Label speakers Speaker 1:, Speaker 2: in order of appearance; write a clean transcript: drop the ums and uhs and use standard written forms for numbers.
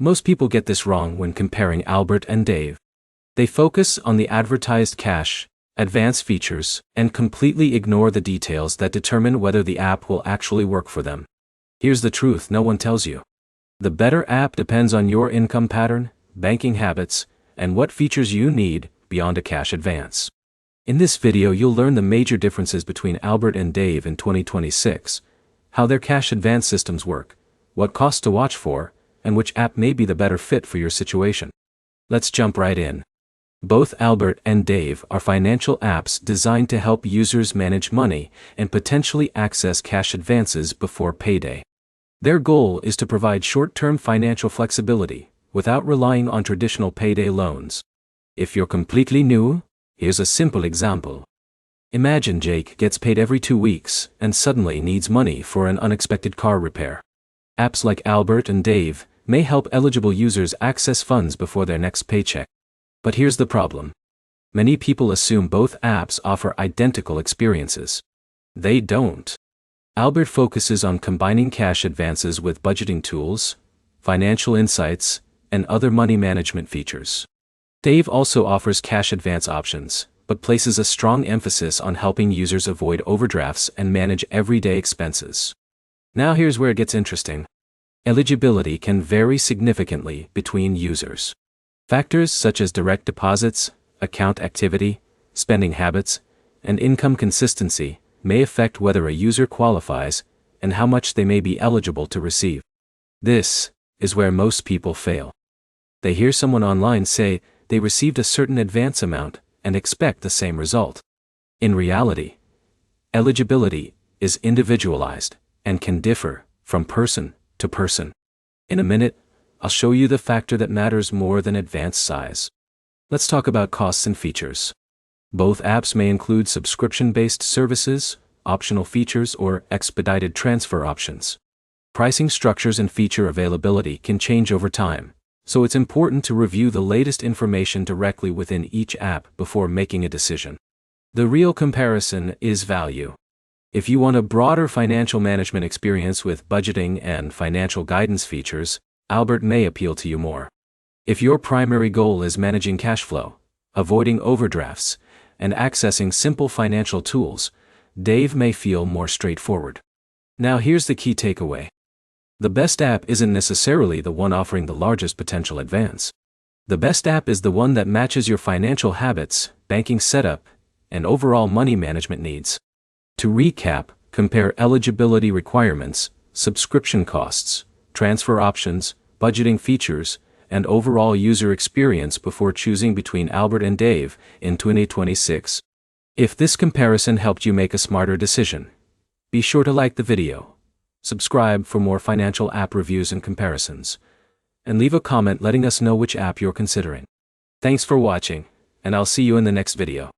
Speaker 1: Most people get this wrong when comparing Albert and Dave. They focus on the advertised cash, advanced features, and completely ignore the details that determine whether the app will actually work for them. Here's the truth no one tells you. The better app depends on your income pattern, banking habits, and what features you need beyond a cash advance. In this video you'll learn the major differences between Albert and Dave in 2026, how their cash advance systems work, what costs to watch for, and which app may be the better fit for your situation. Let's jump right in. Both Albert and Dave are financial apps designed to help users manage money and potentially access cash advances before payday. Their goal is to provide short-term financial flexibility without relying on traditional payday loans. If you're completely new, here's a simple example. Imagine Jake gets paid every 2 weeks and suddenly needs money for an unexpected car repair. Apps like Albert and Dave may help eligible users access funds before their next paycheck. But here's the problem. Many people assume both apps offer identical experiences. They don't. Albert focuses on combining cash advances with budgeting tools, financial insights, and other money management features. Dave also offers cash advance options, but places a strong emphasis on helping users avoid overdrafts and manage everyday expenses. Now here's where it gets interesting. Eligibility can vary significantly between users. Factors such as direct deposits, account activity, spending habits, and income consistency may affect whether a user qualifies and how much they may be eligible to receive. This is where most people fail. They hear someone online say they received a certain advance amount and expect the same result. In reality, eligibility is individualized and can differ from person to person. In a minute, I'll show you the factor that matters more than advance size. Let's talk about costs and features. Both apps may include subscription-based services, optional features, or expedited transfer options. Pricing structures and feature availability can change over time, so it's important to review the latest information directly within each app before making a decision. The real comparison is value. If you want a broader financial management experience with budgeting and financial guidance features, Albert may appeal to you more. If your primary goal is managing cash flow, avoiding overdrafts, and accessing simple financial tools, Dave may feel more straightforward. Now here's the key takeaway. The best app isn't necessarily the one offering the largest potential advance. The best app is the one that matches your financial habits, banking setup, and overall money management needs. To recap, compare eligibility requirements, subscription costs, transfer options, budgeting features, and overall user experience before choosing between Albert and Dave in 2026. If this comparison helped you make a smarter decision, be sure to like the video, subscribe for more financial app reviews and comparisons, and leave a comment letting us know which app you're considering. Thanks for watching, and I'll see you in the next video.